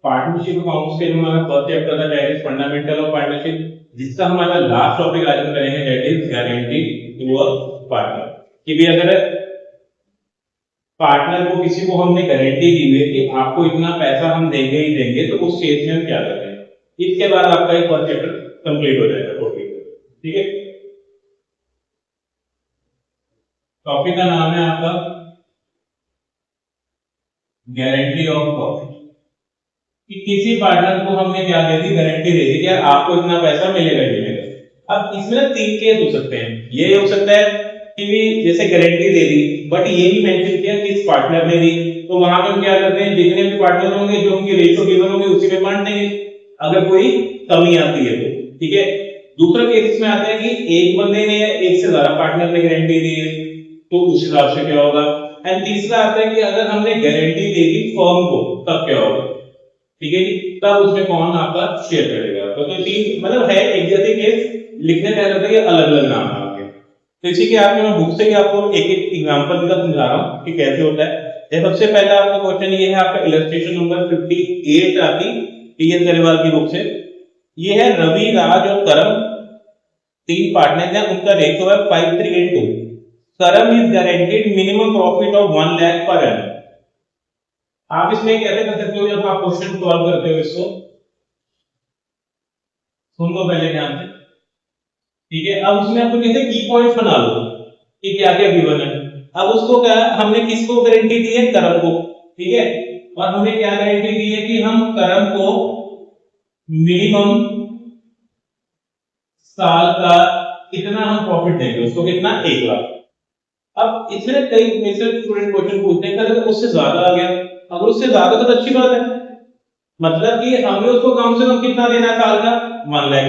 Partnership accounts के हमारा first chapter था that is fundamental of partnership, जिसका हमारा लास्ट टॉपिक आज हम करेंगे that is guarantee to a partner. कि भी अगर पार्टनर को किसी को हमने गारंटी दी है कि आपको इतना पैसा हम देंगे ही देंगे, तो उस केस में हम क्या करते हैं। इसके बाद आपका एक फर्स्ट चैप्टर कंप्लीट हो जाएगा टॉपिक। ठीक है, टॉपिक का नाम है आपका गारंटी ऑफ प्रॉफिट। कि किसी पार्टनर को हमने क्या दे दी, गारंटी दे दी कि यार आपको इतना पैसा मिलेगा ही मिलेगा। अब इसमें ना तीन केस हो सकते हैं। ये हो सकता है कि भी जैसे गारंटी दे दी बट ये भी मेंशन किया किस पार्टनर ने दी, तो वहां पे हम क्या करते हैं, जितने भी पार्टनर होंगे जो उनके रेशियो गिवन होंगे उसी में बांट देंगे अगर कोई कमी आती है तो। ठीक है, दूसरा केस इसमें आता है कि एक बंदे ने या एक से ज्यादा पार्टनर ने गारंटी दी है, तो उस हिसाब से क्या होगा। एंड तीसरा आता है कि अगर हमने गारंटी दे दी फर्म को तब क्या होगा। ठीक है जी, तब उसमें कौन आपका शेयर करेगा। तो तीन मतलब है एक जैसे केस, लिखने में अलग अलग नाम है आपके। तो इसी के आपके मैं बुक से ही आपको एक एक एग्जांपल का समझा रहा हूँ कि कैसे होता है। सबसे पहला आपका क्वेश्चन ये है, आपका इलस्ट्रेशन नंबर 58 आती टीएस गरेवाल की बुक से। ये है रवि, राज और करम, तीन पार्टनर हैं, उनका रेशियो है 53:2। करम is guaranteed minimum profit of 1 lakh per annum. आप इसमें कैसे कर सकते हो, जब आप क्वेश्चन सॉल्व करते हो इसको सुन लो पहले ध्यान से। ठीक है, अब उसमें आपको कैसे की पॉइंट्स बना लो कि क्या क्या गिवन है। अब उसको क्या हमने किसको गारंटी दी है, करम को। ठीक है, और हमने क्या गारंटी दी है कि हम करम को मिनिमम साल का कितना हम प्रॉफिट देंगे उसको, कितना 1 लाख। अब इसमें कई मेजर स्टूडेंट क्वेश्चन पूछते हैं अगर उससे ज्यादा आ गया, अगर उससे ज्यादा तो अच्छी बात है, मतलब कि हमें उसको कम से कम कितना देना है साल का 1 लाख।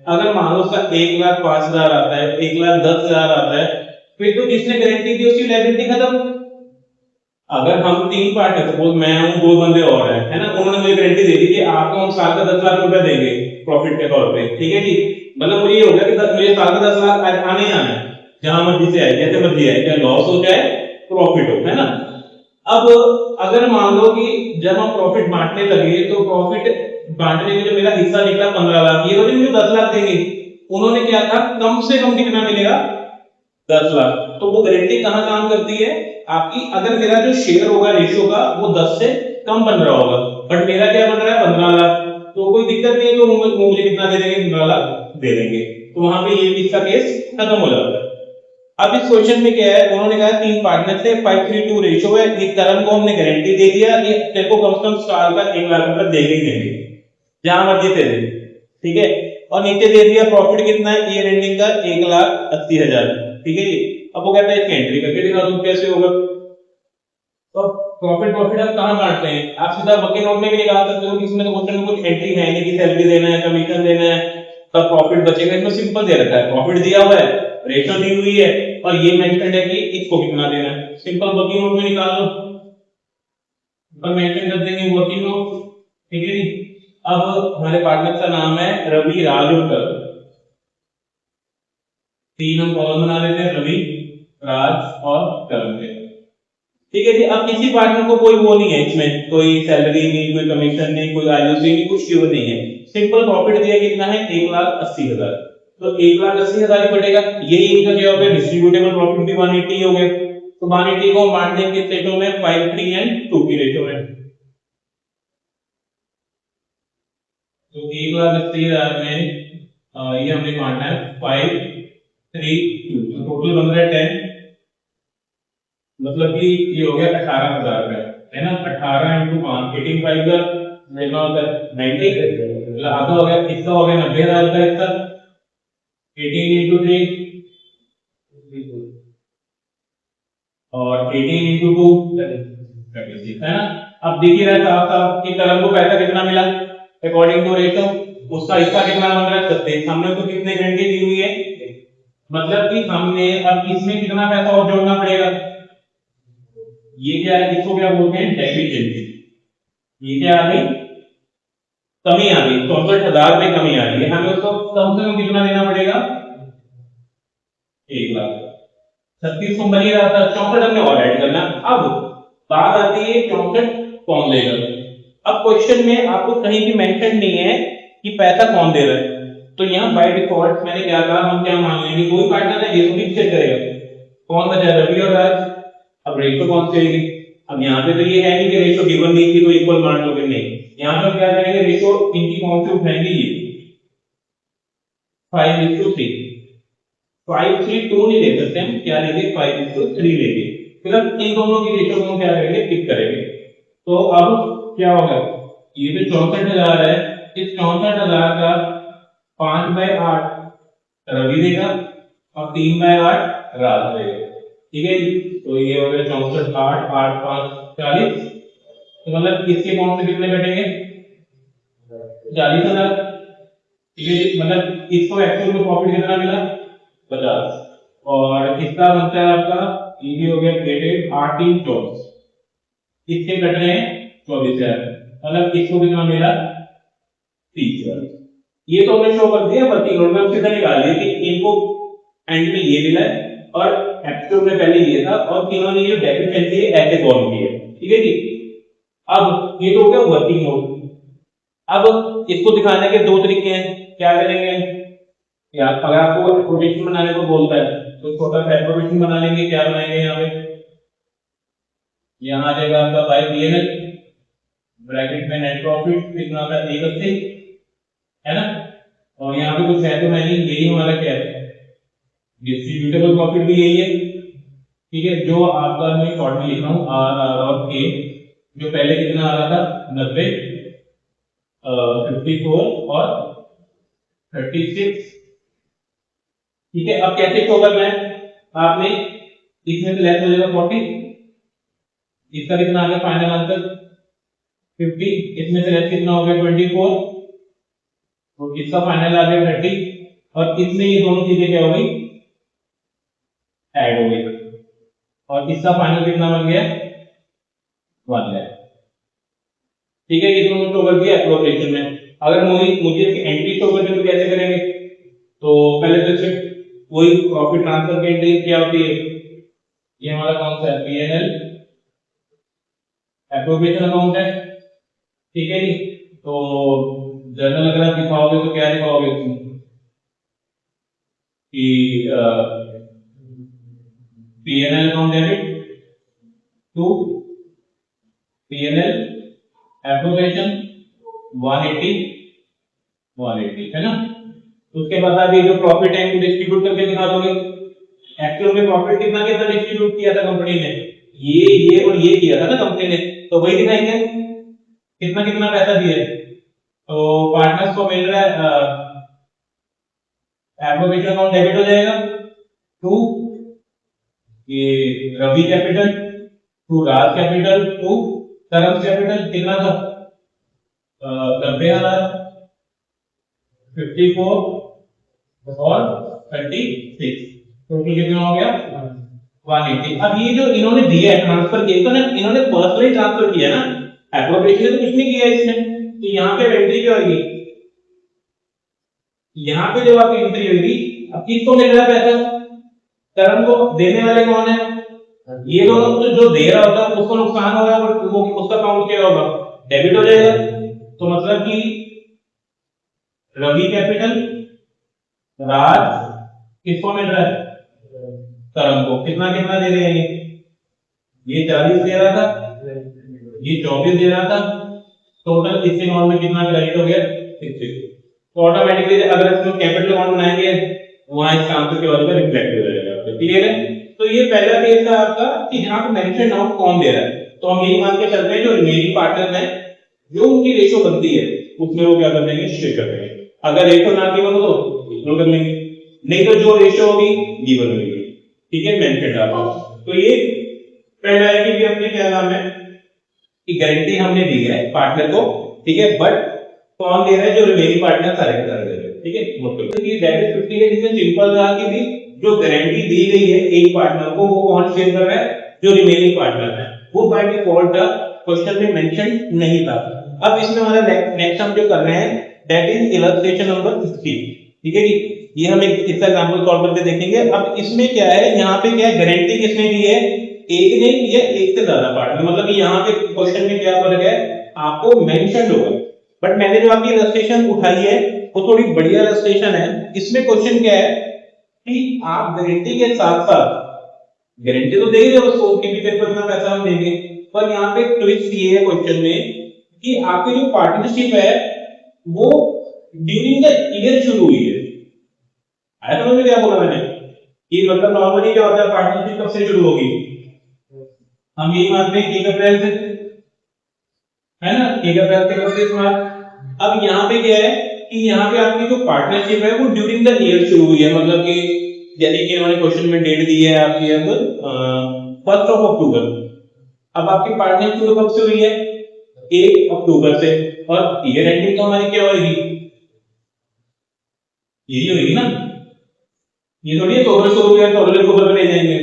अगर मान लो उसका 1,05,000 आता है, 1,10,000 आता है, फिर तो जिसने गारंटी दी उसकी लायबिलिटी खत्म। अगर हम तीन पार्टनर, सपोज मैं हूं, दो बंदे और हैं, है ना, उन्होंने मुझे गारंटी दे दी कि आपको हम साल का 10 लाख रुपए देंगे प्रॉफिट के तौर पे। ठीक है जी, मतलब मुझे ये हो गया कि मुझे साल का 10 लाख आने ही आना है, जहां मर्जी से आए, जैसे मर्जी आए, चाहे लॉस हो चाहे प्रॉफिट हो, है ना। अब अगर मान लो कि जब हम प्रॉफिट बांटने लगे तो प्रॉफिट बांटने में जो मेरा हिस्सा निकला 15 लाख, ये वाले मुझे 10 लाख देंगे। उन्होंने क्या था, कम से कम कितना मिलेगा, 10 लाख। तो वो गारंटी कहां काम करती है आपकी, अगर मेरा जो शेयर होगा रेशियो का वो 10 से कम बन रहा होगा, बट मेरा क्या बन रहा है 15 लाख, तो कोई दिक्कत नहीं है, तो मुझे कितना दे देंगे, 15 लाख दे देंगे। तो वहां पे ये इसका केस खत्म हो जाता है। अब इस क्वेश्चन में क्या है, उन्होंने कहा तीन पार्टनर थे, 5:3 रेशियो है, एक करम को हमने गारंटी दे दिया कि तेरे को कम से कम साल का 1 लाख रुपए देंगे ही देंगे, जहां मर्जी दे दे। ठीक है, और नीचे दे दिया प्रॉफिट कितना है ईयर एंडिंग का 1,80,000। ठीक है जी, अब वो कहता है इसकी एंट्री करके दिखा दूं कैसे होगा। तो प्रॉफिट हम कहां काटते हैं, आप सीधा बके नोट में भी निकाल सकते हो, इसमें तो क्वेश्चन में कुछ एंट्री है नहीं कि सैलरी देना है, कमीशन देना है, तब प्रॉफिट बचेगा। इसमें सिंपल दे रखा है, प्रॉफिट दिया हुआ है, रेशो दी हुई है, और ये मेंशन है कि इसको कितना देना है। सिंपल वर्किंग नोट में निकाल लो, ऊपर मेंशन कर देंगे वर्किंग नोट। ठीक है जी, अब हमारे पार्टनर का नाम है रवि, राज और करम। तीन हम कॉलम बना लेते हैं, रवि, राज और करम के। ठीक है जी, अब किसी पार्टनर को कोई वो नहीं है, इसमें कोई सैलरी नहीं, कोई कमीशन नहीं, कोई आईओसी नहीं, कुछ गिवन नहीं है, सिंपल प्रॉफिट दिया कितना है 1,80,000। तो 1,80,000 ही बटेगा, यही इनका क्या हो गया, डिस्ट्रीब्यूटेबल प्रॉफिट भी 180 हो गया। तो 180 को बांट देंगे रेशो में 5:3 की रेशो में। तो 1,80,000 में ये हमने बांटना है 5:3, तो टोटल बन रहा है 10, मतलब कि ये हो गया 18,000 का, है ना। 18 इंटू 5 85 का कितना होता है 90, मतलब आधा हो गया, कितना हो गया 90,000 का हिस्सा। 18 इंटू 3 और 18 इंटू 2 36, है ना। अब दिख ही रहा है साफ साफ कि करम को पैसा कितना मिला अकॉर्डिंग टू रेशो, उसका हिस्सा कितना बन रहा है 36। हमने तो कितने घंटे दी हुई है, मतलब कि हमने अब इसमें कितना पैसा और जोड़ना पड़ेगा। ये क्या है, इसको क्या बोलते हैं डेफिशिएंसी। ये क्या आ गई, कमी आ गई, 64,000 में कमी आ रही है, हमें उसको कम से कम कितना देना पड़ेगा 1 लाख। 36 को बनी रहा था, 64 हमने और ऐड करना। अब बात आती है 64 कौन देगा। अब क्वेश्चन में आपको कहीं भी मेंशन नहीं है कि पैसा कौन दे रहा है, तो यहाँ बाय डिफॉल्ट मैंने क्या कहा, हम क्या मान लेंगे, कोई पार्टनर है, ये तो भी चेक करेगा कौन बचा, रवि और राज। अब रेशो कौन सी होगी, अब यहाँ पे तो ये है नहीं कि रेशो गिवन नहीं थी तो इक्वल मान लोगे, नहीं, यहाँ पे क्या करेंगे, रेशो इनकी कौन सी उठाएंगे, ये 5:3, 5:3 नहीं ले सकते हम, क्या लेंगे, 5:3 लेंगे, फिर हम इन दोनों की रेशो को क्या करेंगे, पिक करेंगे। तो अब क्या होगा, ये जो 64,000 है, इस 64,000 का 5/8 रवि देगा और 3/8 राज देगा, ठीक है जी। तो ये हो गया 64, 8, 8, 5, 40, तो मतलब इसके अकाउंट से कितने कटेंगे, 40,000, ठीक है जी। मतलब इसको एक्चुअल में प्रॉफिट कितना मिला, 50, और इसका बनता है आपका, ये भी हो गया क्रेडिट 8, 3, 24, इसके कट रहे हैं 24,000, मतलब इसको कितना मिला, 30,000। ये तो हमने शो कर दिया वर्किंग नोट में, हम सीधा निकाल दिया कि इनको एंड में ये मिला है और एक्चुअल में पहले ये था, और इन्होंने ये डेफिशिएंसी ऐसे सॉल्व की है, ठीक है जी। अब ये तो हो गया वर्किंग नोट। अब इसको दिखाने के दो तरीके हैं, क्या करेंगे, या अगर आपको एप्रोप्रिएशन बनाने को बोलता है तो छोटा सा एप्रोप्रिएशन बना लेंगे, क्या बनाएंगे, यहाँ पे यहाँ आ जाएगा आपका बाय पीएनएल, ब्रैकेट में नेट प्रॉफिट कितना था, 180 है ना, और यहाँ पे कुछ है तो नहीं, यही हमारा क्या है, डिस्ट्रीब्यूटेबल प्रॉफिट भी यही है, ठीक है। जो आपका मैं शॉर्ट में लिख रहा हूँ आर आर और के, जो पहले कितना आ रहा था 90, 54 और 36, ठीक है। अब कैसे शो करना है, आपने इसमें से लेस हो जाएगा 40, इसका कितना आ गया फाइनल आंसर 50, इसमें से लेस कितना हो गया 24, तो इसका फाइनल आ गया 30, और इसमें ये दोनों चीजें क्या हो गई, ऐड हो गई, और इसका फाइनल कितना बन गया 1 लाख, ठीक है। ये दोनों शो कर दिया एप्रोप्रिएशन में। अगर मुझे एंट्री शो करनी तो कैसे करेंगे, तो पहले तो सिर्फ वही प्रॉफिट ट्रांसफर की एंट्री क्या होती है, ये हमारा कौन सा है, पीएनएल एप्रोप्रिएशन अकाउंट है, ठीक है जी। तो जर्नल अगर आप दिखाओगे तो क्या दिखाओगे कि PNL account debit to PNL appropriation 180 है ना। उसके बाद आप ये जो प्रॉफिट है इनको डिस्ट्रीब्यूट करके दिखा दोगे, एक्चुअल में प्रॉफिट कितना कितना डिस्ट्रीब्यूट किया था कंपनी ने, ये और ये किया था ना कंपनी ने, तो वही दिखाएंगे कितना कितना पैसा दिया है। तो पार्टनर्स को मिल रहा है एप्रोप्रिएशन अकाउंट डेबिट हो जाएगा टू ये Ravi capital, to Raj capital, to तरफ कैपिटल, कितना था 90,000, 54 और 36, टोटल कितना हो गया 180। अब ये जो इन्होंने दिया है ट्रांसफर किया तो ना, इन्होंने पर्सनली ट्रांसफर किया ना, एप्रोप्रिएशन तो कुछ नहीं किया इसमें, तो यहाँ पे एंट्री क्या होगी, यहाँ पे जब आपकी एंट्री होगी, अब किसको मिल रहा है पैसा, कर्म को, देने वाले कौन है, ये दोनों, तो जो दे रहा होता है उसको नुकसान होगा, वो उसका काउंट क्या होगा, डेबिट हो जाएगा। तो मतलब कि रवि कैपिटल, राज किसको मिल रहा है, कर्म को, कितना कितना दे रहे हैं, ये 40 दे रहा था, ये 24 दे रहा था, टोटल इसके अकाउंट में कितना क्रेडिट हो गया 60। तो ऑटोमेटिकली अगर इसमें कैपिटल अकाउंट बनाएंगे वहां इस आंसर के बाद में रिफ्लेक्ट हो जाएगा, क्लियर है। तो ये पहला केस था आपका कि यहाँ पे मेंशन आउट कौन दे रहा है, तो हम यही मान के चलते हैं जो रिमेनिंग पार्टनर है जो उनकी रेशो बनती है उसमें वो क्या कर देंगे, शेयर कर देंगे। अगर रेशो ना गिवन हो तो इग्नोर कर लेंगे, नहीं तो जो रेशो होगी गिवन होगी, ठीक है, मेंशन डालना। तो ये पहला है कि अपने क्या नाम है कि गारंटी हमने दी है पार्टनर को, ठीक है, बट कौन दे रहा है, जो रिमेनिंग पार्टनर सारे के सारे दे रहे हैं, ठीक है। मतलब ये डेबिट 50 है, जिसमें सिंपल था कि भी जो गारंटी दी गई है एक पार्टनर को वो कौन शेयर कर रहा है, जो रिमेनिंग पार्टनर है, वो बाय डिफॉल्ट क्वेश्चन में मेंशन नहीं था। अब इसमें हमारा नेक्स्ट हम जो कर रहे हैं दैट इज इलस्ट्रेशन नंबर 16, ठीक है जी। ये हम एक इसका एग्जांपल सॉल्व करके देखेंगे। अब इसमें क्या है, यहाँ पे क्या है, गारंटी किसने दी है, एक ने या एक से ज्यादा पार्टनर, मतलब कि यहाँ पे क्वेश्चन में क्या फर्क है, आपको मेंशन होगा। बट मैंने जो आपकी रजिस्ट्रेशन उठाई है वो थोड़ी बढ़िया रजिस्ट्रेशन है। इसमें क्वेश्चन क्या है कि आप गारंटी के साथ साथ गारंटी तो देंगे जब उसको कि भी तेरे को इतना पैसा हम देंगे, पर यहाँ पे ट्विस्ट ये है क्वेश्चन में कि आपकी जो पार्टनरशिप है वो ड्यूरिंग द ईयर शुरू हुई है। आया समझ में क्या बोला मैंने कि मतलब नॉर्मली क्या होता है पार्टनरशिप कब से शुरू होगी, हम यही मानते हैं 1 अप्रैल से, है ना, 1 अप्रैल से करते हैं। अब यहाँ पे क्या है कि यहाँ पे आपकी जो पार्टनरशिप है वो ड्यूरिंग द ईयर शुरू हुई है, मतलब कि जैसे कि इन्होंने क्वेश्चन में डेट दी है आपकी अब 1 अक्टूबर। अब आपकी पार्टनरशिप शुरू कब से हुई है 1 अक्टूबर से, और ईयर एंडिंग तो हमारी क्या होगी, यही होगी ना, ये थोड़ी है अक्टूबर शुरू हुआ तो अगले अक्टूबर में ले जाएंगे।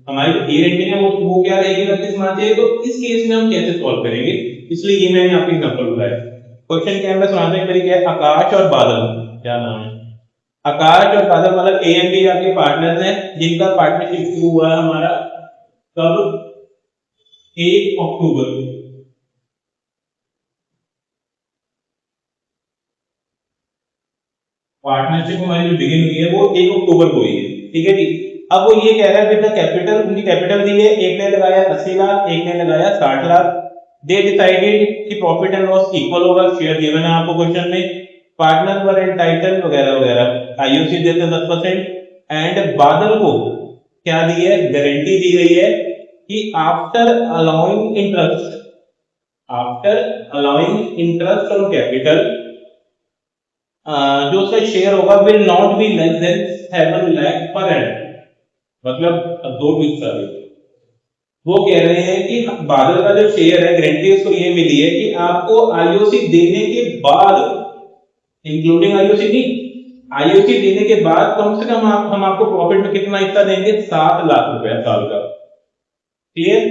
हमारी जो ईयर एंडिंग है वो क्या रहेगी 31 मार्च है। तो इस केस में हम कैसे सॉल्व करेंगे, इसलिए ये मैंने आपको एग्जांपल बताया। क्वेश्चन क्या है मैं समझाने का तरीका है, आकाश और बादल, क्या नाम है, आकाश और बादल मतलब ए एंड बी आपके पार्टनर्स हैं जिनका पार्टनरशिप शुरू हुआ है हमारा कब 1 अक्टूबर। पार्टनरशिप हमारी जो बिगिन हुई है वो 1 अक्टूबर को हुई है, ठीक है जी। अब वो ये कह रहा है विद द कैपिटल, उनकी कैपिटल दी है, एक ने लगाया 80 लाख, एक ने लगाया 60 लाख। दे डिसाइडेड कि प्रॉफिट एंड लॉस इक्वल होगा, शेयर गिवन है आपको क्वेश्चन में, पार्टनर वर एंटाइटल वगैरह वगैरह, आईओसी देते 10%। एंड बादल को क्या दी है, गारंटी दी गई है कि after allowing interest, after allowing interest on capital जो उसका शेयर होगा will not be less than 7 lakh per annum. मतलब दो ट्वीट कर रहे वो कह रहे हैं कि बादल का जो शेयर है गारंटी उसको ये मिली है कि आपको आईओसी देने के बाद, इंक्लूडिंग आईओसी नहीं, आईओसी देने के बाद कम से कम हम आपको प्रॉफिट में कितना हिस्सा देंगे 7 लाख रुपया साल का, क्लियर।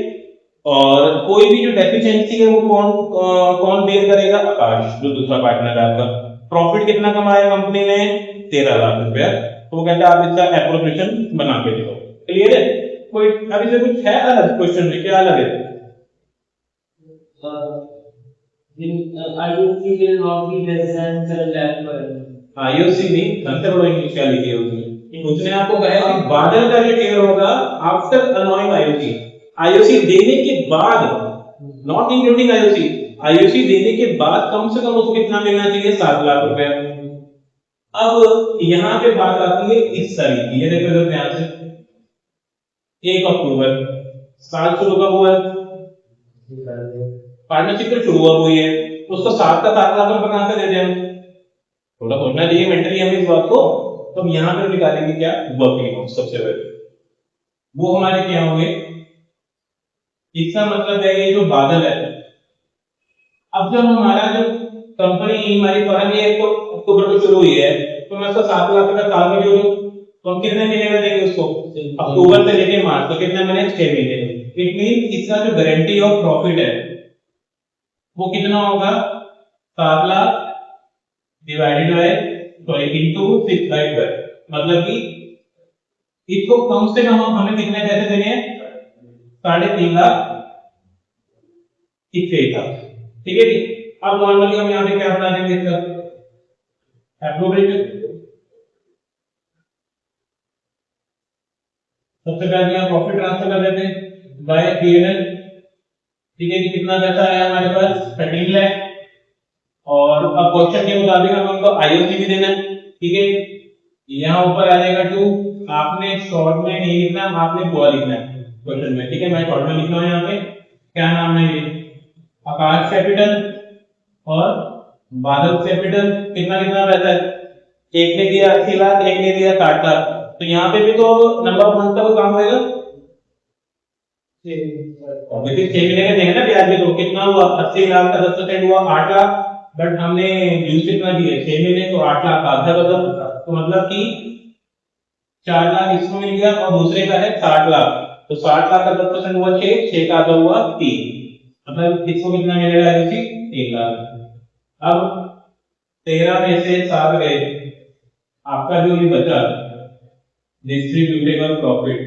और कोई भी जो डेफिशिएंसी है वो कौन बेयर करेगा, आकाश जो दूसरा पार्टनर है आपका। प्रॉफिट कितना कमाया कंपनी ने 13 लाख रुपया, तो वो कहता है आप इसका एप्रोप्रिएशन बना के दो, क्लियर है। कोई अभी से कुछ है अलग क्वेश्चन में, क्या अलग है, IOC will not be less than 7 lakh per annum. IOC नहीं, ढंग से पढ़ो इंग्लिश क्या लिखी है उसमें। उसने आपको कहा है कि बादल का जो शेयर होगा आफ्टर अलाउइंग आईओसी, आईओसी देने के बाद, नॉट इंक्लूडिंग आईओसी, आईओसी देने के बाद कम से कम उसको कितना मिलना चाहिए 7 लाख रुपया। अब यहां पे बात आती है इस तारीख की, ये देखो इधर ध्यान से, 1 अक्टूबर, साल शुरू कब हुआ है, पार्टनरशिप तो शुरू हुई है, तो उसको 7 का 7 लाख रुपए कहां से दे दें हम, थोड़ा सोचना चाहिए मेंटली हमें इस बात को। तो हम यहां पे निकालेंगे क्या, वर्किंग नोट सबसे पहले, वो हमारे क्या होंगे, इसका मतलब है ये जो बादल है, अब जब हमारा जो कंपनी हमारी फर्म ये तो अक्टूबर को शुरू हुई है, तो मैं उसका 7 लाख रुपए साल में जोड़ू, तो हम कितने महीने में देंगे उसको, अक्टूबर से लेके मार्च, तो कितने महीने 6 महीने। इट मीन इसका जो गारंटी ऑफ प्रॉफिट है वो कितना होगा 7 lakh divided by sorry into 6 by 12, मतलब कि इसको कम से कम हमें कितने पैसे देने हैं 3.5 लाख 61 लाख, ठीक है जी। अब नॉर्मली हम यहाँ पे क्या बना देंगे इसका एप्रोप्रिएशन, सबसे पहले यहाँ प्रॉफिट ट्रांसफर कर देते हैं बाय पीएनएल, ठीक है जी। कितना पैसा आया हमारे पास 13 लाख, और अब क्वेश्चन के मुताबिक हम उनको आईओसी भी देना है, ठीक है। यहाँ ऊपर आ जाएगा 2, आपने शॉर्ट में नहीं लिखना, आपने पूरा लिखना है क्वेश्चन में, ठीक है। मैं शॉर्ट में लिख रहा हूँ यहाँ पे, क्या नाम है ये, आकाश कैपिटल और बादल कैपिटल, कितना कितना पैसा है, एक ने दिया 80 लाख, एक ने दिया 60 लाख, तो यहाँ पे भी तो नंबर वन का काम होगा, ऑब्वियसली 6 महीने का देंगे ना ब्याज भी, तो कितना हुआ 80 लाख का 10% हुआ 8 लाख, बट हमने यूज कितना दिया 6 महीने, तो 8 लाख आधा बदल, तो मतलब कि 4 लाख इसको मिल गया, और दूसरे का है 60 लाख, तो 60 लाख का 10% हुआ 6, 6 का आधा हुआ 3, मतलब इसको कितना मिलेगा, 3 लाख। अब 13 में से 7 गए, आपका जो ये बचा डिस्ट्रीब्यूटेबल प्रॉफिट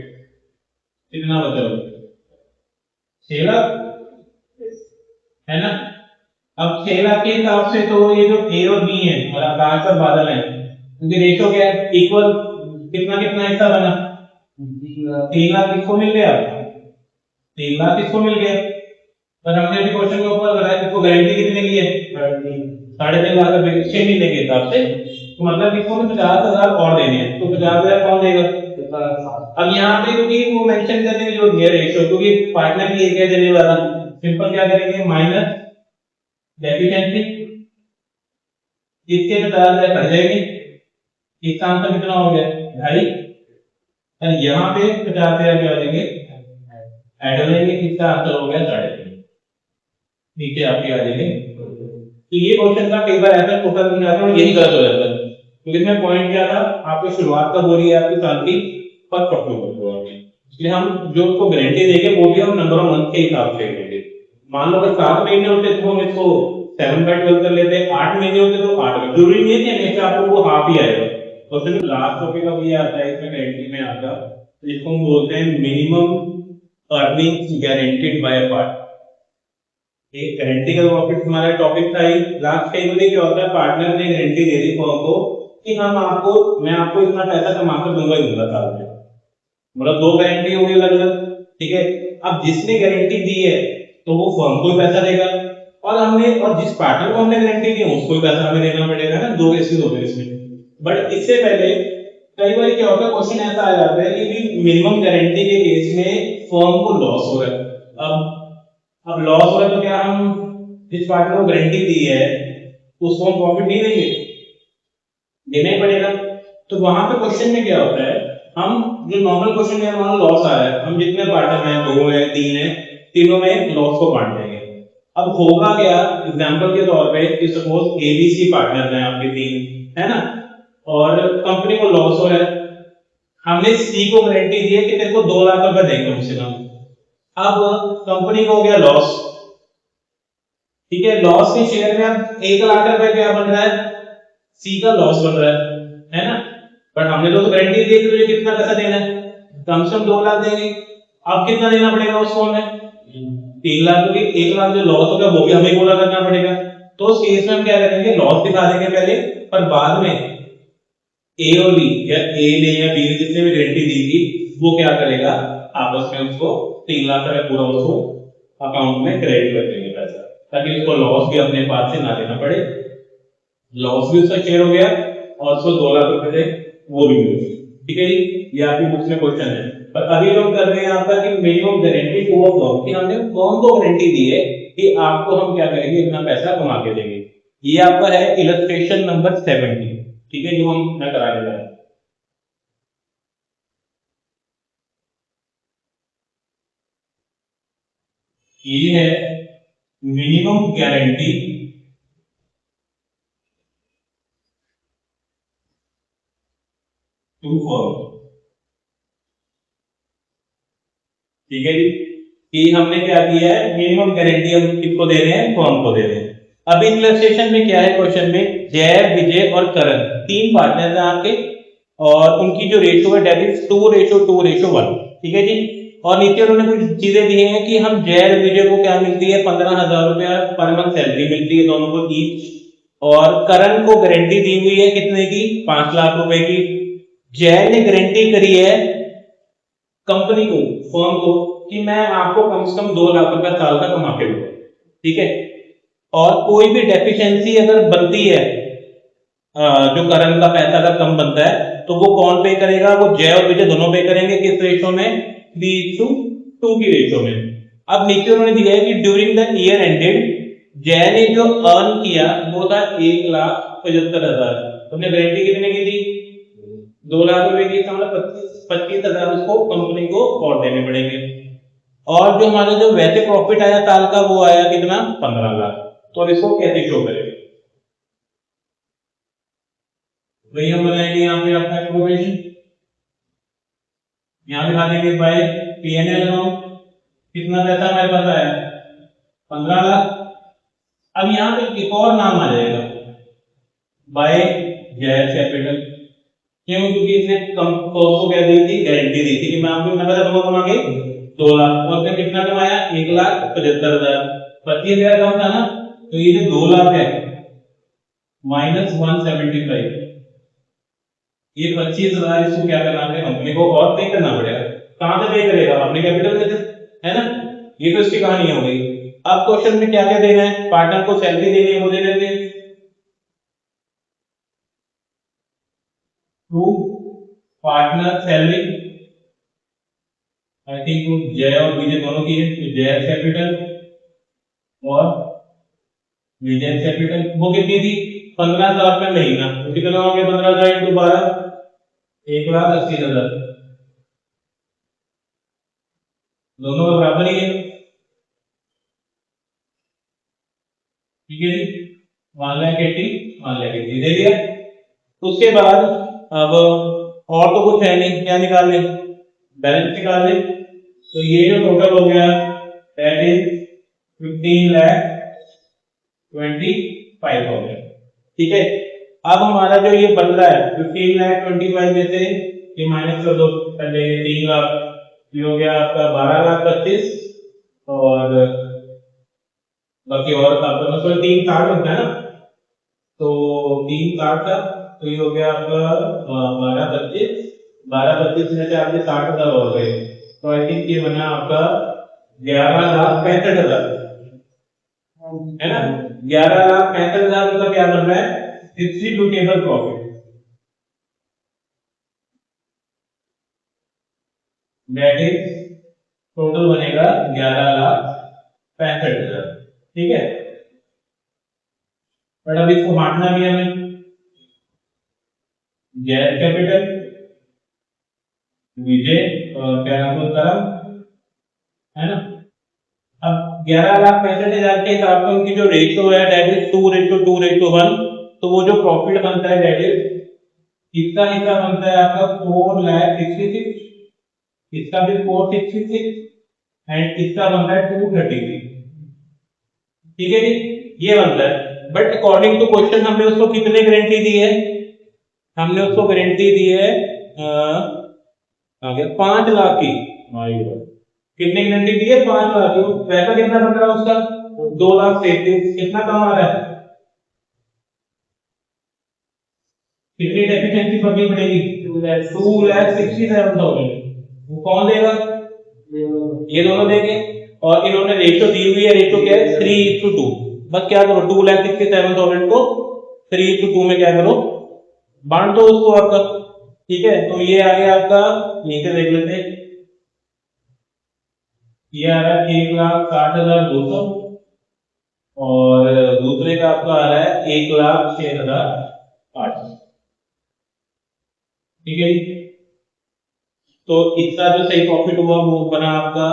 कितना बचा, 6 लाख, है ना। अब 6 लाख के हिसाब से तो ये जो ए और बी है और आकाश और बादल है, क्योंकि रेशो क्या है, इक्वल, कितना कितना हिस्सा बना, 3 लाख किसको मिल गया, 3 लाख किसको मिल गया। पर हमने भी क्वेश्चन के ऊपर बताया किसको गारंटी कितने की है, 3.5 लाख रुपए, 6 महीने के हिसाब से, तो मतलब किसको 50,000 और देने हैं, तो 50,000 कौन देगा। अब यहाँ पे क्योंकि वो मेंशन करने की जरूरत है रेशियो, क्योंकि पार्टनर भी एक है देने वाला, सिंपल क्या करेंगे, माइनस डेफिशिएंसी, इसके 50,000 कट जाएंगे, इसका आंसर कितना हो गया 2.5, और यहाँ पे 50,000 क्या हो जाएंगे ऐड हो जाएंगे, इसका आंसर हो गया 3.5, नीचे आपके आ जाएंगे। तो ये क्वेश्चन का कई बार ऐसा टोटल नहीं आता और यही गलत हो जाता है, क्योंकि इसमें पॉइंट क्या था, आपको शुरुआत कब हो रही है आपकी साल की 1 अक्टूबर को, इसलिए हम जो उसको गारंटी देंगे वो भी हम नंबर ऑफ मंथ के हिसाब से देंगे। मान लो अगर 7 महीने होते तो हम इसको 7/12 कर लेते, 8 महीने होते तो 8, जरूरी नहीं है कि हमेशा आपको वो हाफ ही आएगा। और फिर लास्ट टॉपिक अब ये आता है इसमें गारंटी में आता, तो इसको हम बोलते हैं minimum earnings guaranteed by part. एक गारंटी का टॉपिक हमारा टॉपिक था, लास्ट टाइम में क्या होता है, पार्टनर ने गारंटी दे दी फर्म को कि मैं आपको इतना पैसा कमा कर दूंगा ही दूंगा साल में, मतलब 2 गारंटी होगी अलग अलग, ठीक है। अब जिसने गारंटी दी है तो वो फर्म को पैसा देगा, और जिस पार्टनर को हमने गारंटी दी उसको भी पैसा हमें देना पड़ेगा ना, 2 केसेस हो गए इसमें। बट इससे पहले कई बार क्या होता है, क्वेश्चन ऐसा आ जाता है कि मिनिमम गारंटी के केस में फर्म को लॉस हो रहा है। अब लॉस हो रहा है तो क्या हम जिस पार्टनर को गारंटी दी है उसको हम प्रॉफिट नहीं देंगे, देना ही पड़ेगा। तो वहां पे क्वेश्चन में क्या होता है, हम जो नॉर्मल क्वेश्चन में हमारा लॉस आ रहा है, हम जितने पार्टनर हैं 2 है 3 है, तीनों में लॉस को बांट देंगे। अब होगा क्या, एग्जांपल के तौर पे कि सपोज एबीसी पार्टनर हैं आपके 3, है ना, और कंपनी को लॉस हो रहा है, हमने सी को गारंटी दी है कि तेरे को 2 लाख रुपए देंगे कम से कम। अब कंपनी को हो गया लॉस, ठीक है, लॉस के शेयर में अब 1 लाख रुपए क्या बन रहा है, सी का लॉस बन रहा है ना। बट हमने तो गारंटी दी कि तुझे कितना पैसा देना है, कम से कम 2 लाख देंगे। अब कितना देना पड़ेगा उसको हमें, 3 लाख, क्योंकि 1 लाख जो लॉस होगा वो भी हमें पूरा करना पड़ेगा। तो उस केस में हम क्या करेंगे, लॉस दिखा देंगे पहले, पर बाद में ए और बी, या ए ने या बी ने जिसने भी गारंटी दी थी वो क्या करेगा, आपस में उसको 3 लाख रुपए पूरा उसको अकाउंट में क्रेडिट कर देंगे पैसा, ताकि उसको लॉस भी अपने पास से ना देना पड़े, लॉस भी उसका शेयर हो गया और उसको 2 लाख रुपए थे वो भी मिल गए। ठीक है जी, ये आपकी बुक्स में क्वेश्चन है। पर अभी लोग कर रहे हैं आपका कि minimum guarantee two of firm, कि हमने फर्म को गारंटी दी है कि आपको हम क्या करेंगे, इतना पैसा कमा के देंगे। ये आपका है इलस्ट्रेशन नंबर 70, ठीक है, जो हम मैं कराने जा रहा हूं। ये है मिनिमम गारंटी टू फर्म, ठीक है जी, कि हमने क्या किया है, मिनिमम गारंटी हम किसको दे रहे हैं, फर्म को दे रहे हैं। अब इलस्ट्रेशन में क्या है, क्वेश्चन में जय, विजय और करण 3 पार्टनर हैं आपके, और उनकी जो रेशो है डेट इज 2:2:1, ठीक है जी। और नीचे उन्होंने कुछ चीजें दी हैं कि हम जय और विजय को क्या मिलती है, 15,000 रुपया पर मंथ सैलरी मिलती है दोनों को ईच, और करण को गारंटी दी हुई है कितने की, 5 लाख रुपए की। जय ने गारंटी करी है कंपनी को, फर्म को, कि मैं आपको कम से कम 2 लाख रुपए साल का कमा के दूंगा, ठीक है। और कोई भी डेफिशिएंसी अगर बनती है, जो करण का पैसा अगर कम बनता है तो वो कौन पे करेगा, वो जय और विजय दोनों पे करेंगे, किस रेशो में, 3:2 की रेशो में। अब नीचे उन्होंने दिया है कि ड्यूरिंग द ईयर एंडेड जय ने जो अर्न किया वो था 1,75,000, तुमने गारंटी कितने की थी, 2 लाख रुपए की, मतलब 25,000 उसको कंपनी को और देने पड़ेंगे। और जो हमारा जो वैसे प्रॉफिट आया साल का वो आया कितना, 15 लाख। तो अब इसको कैसे शो करेंगे, वही हम बनाएंगे यहाँ पे अपना इंफॉर्मेशन, यहाँ दिखा देंगे बाय पीएनएल अमाउंट, कितना पैसा हमारे पास आया, 15 लाख। अब यहाँ पे एक और नाम आ जाएगा, बाय जय कैपिटल, क्यों, क्योंकि इसने को क्या दी थी, गारंटी दी थी कि मैं आपको नगद रकम कमाऊंगी 2 लाख, और उसने कितना कमाया, 1,75,000, 25,000 कम था ना, तो ये जो 2 लाख है माइनस 175, ये 25,000 इसको क्या करना है कंपनी को और पे करना पड़ेगा। कहां से पे करेगा, अपने कैपिटल से, है ना। ये तो इसकी कहानी हो गई। अब क्वेश्चन में क्या क्या देना है, पार्टनर को सैलरी देनी है, वो दे देते हैं। To partner salary, I think Jay और विजय दोनों की है, तो जय कैपिटल और विजय कैपिटल। वो कितनी थी, 15,000 रुपये महीना, तो कितना हो गया 15,000 इंटू 12, 1,80,000। दोनों का बराबर ही है, ठीक है जी। 1,80,000 1,80,000 दे दिया। उसके बाद अब और तो कुछ है नहीं, क्या निकाल लें, बैलेंस निकाल लें। तो ये जो टोटल हो गया दैट इज 15,25,000, ठीक है। अब हमारा जो ये बन रहा है 15,25,000 में से ये माइनस कर दो, पहले 3 लाख, ये हो गया आपका 12,25,000 और बाकी और आपका मतलब 3,60 होता है ना, तो 3,60 था, तो ये हो गया आपका 12,25,12,25 में से आपके 60,000 हो गए, तो आई थिंक ये बना आपका 11,65,000, है ना। 11,65,000 मतलब क्या बन रहा है, distributable profit, that is total बनेगा 11,65,000, ठीक है। बट अब इसको बांटना भी हमें, जय कैपिटल विजय और क्या नाम है करम, है ना। अब 11,65,000 के हिसाब से उनकी जो रेशियो है दैट इज 2:2:1, तो वो जो प्रॉफिट बनता है दैट इज, किसका हिस्सा बनता है आपका 4,66,000, इसका भी 466 एंड इसका बनता है 233, ठीक है जी। ये बनता है, बट अकॉर्डिंग टू क्वेश्चन हमने उसको कितने गारंटी दी है, हमने उसको गारंटी दी है आ गया 5 लाख की, कितने गारंटी दी है 5 लाख की। पैसा कितना बन रहा है उसका 2,33,000, कितना कम आ रहा है, कितनी डेफिशिएंसी भरनी पड़ेगी 2,67,000, वो कौन देगा, ये दोनों देंगे। और इन्होंने रेशियो दी हुई है, रेशियो क्या है 3:2, बस क्या करो 2,67,000 को 3:2 में क्या करो बांट दो उसको आपका, ठीक है। तो ये आ गया आपका, नीचे देख लेते हैं, ये आ रहा है 1,60,200 और दूसरे का आपका आ रहा है 1,06,800, ठीक है जी। तो इसका जो सही प्रॉफिट हुआ वो बना आपका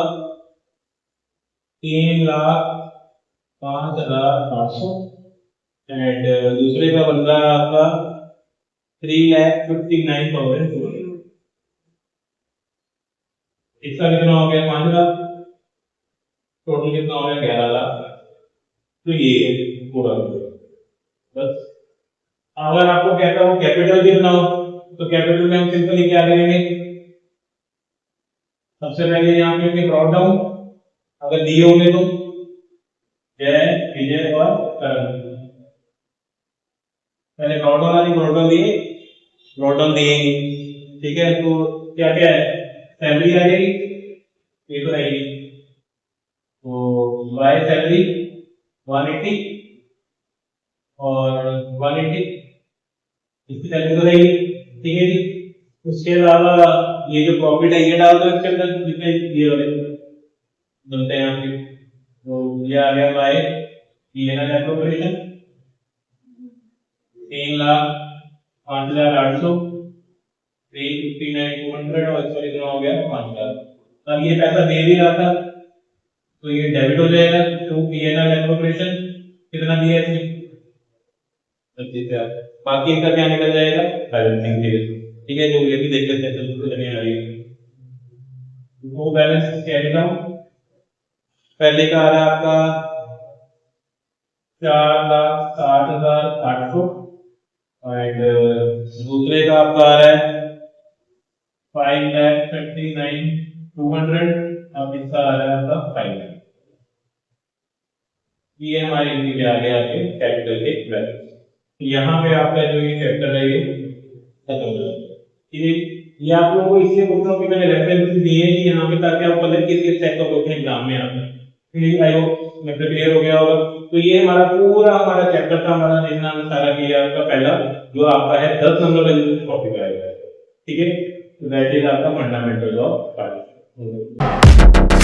3,05,800 एंड दूसरे का बन रहा है आपका 3,59,200, इसका कितना हो गया 5 लाख, टोटल कितना हो गया 11 लाख। तो ये पूरा बस। अगर आपको कहता हूँ कैपिटल भी बनाओ, तो कैपिटल में हम सिंपली क्या करेंगे, सबसे पहले यहाँ पे ब्रॉट डाउन अगर दिए होंगे तो जय विजय और करण, पहले ब्रॉट डाउन दिए, ब्रॉट डाउन दिएंगे, ठीक है। तो क्या क्या है, सैलरी आ जाएगी, ये तो रहेगी, तो वाई सैलरी 180 और 180, इसकी सैलरी तो रहेगी, ठीक है जी। उसके अलावा ये जो प्रॉफिट है ये डाल दो इसके अंदर, जितने ये वाले बनते हैं आपके, तो ये आ गया बाय पीएनएल एप्रोप्रिएशन 3,05,800, 359,200 और इसका कितना हो गया 5 लाख। अब ये पैसा दे भी रहा था तो ये डेबिट हो जाएगा टू पीएनएल एप्रोप्रिएशन, कितना दिया इसने 25,000, बाकी इनका क्या निकल जाएगा बैलेंसिंग, ठीक है। जो ये भी देख लेते हैं तो चलिए आ रही है वो बैलेंस कैरी डाउन, पहले का आ रहा है आपका 4,60,800 एंड दूसरे का आपका आ रहा है 5,59,200, अब इसका आ रहा है आपका 5 लाख, ये हमारे इनके क्या आ गया आपके कैपिटल के वैल्यू। यहाँ पे आपका जो ये चैप्टर है ये खत्म हो जाएगा। ये आप लोगों को इसलिए बोल रहा हूँ कि मैंने रेफरेंस दिए ही यहाँ पे ताकि आपको लगे कि किस टाइप का क्वेश्चन एग्जाम में आता है। फिर आई होप मैं क्लियर हो गया होगा। तो ये हमारा पूरा हमारा चैप्टर था, हमारा देखना सारा किया आपका पहला जो आपका है 10 नंबर का जो टॉपिक आएगा। ठीक है, तो दैट इज आपका फंडामेंटल ऑफ पार्टिशन।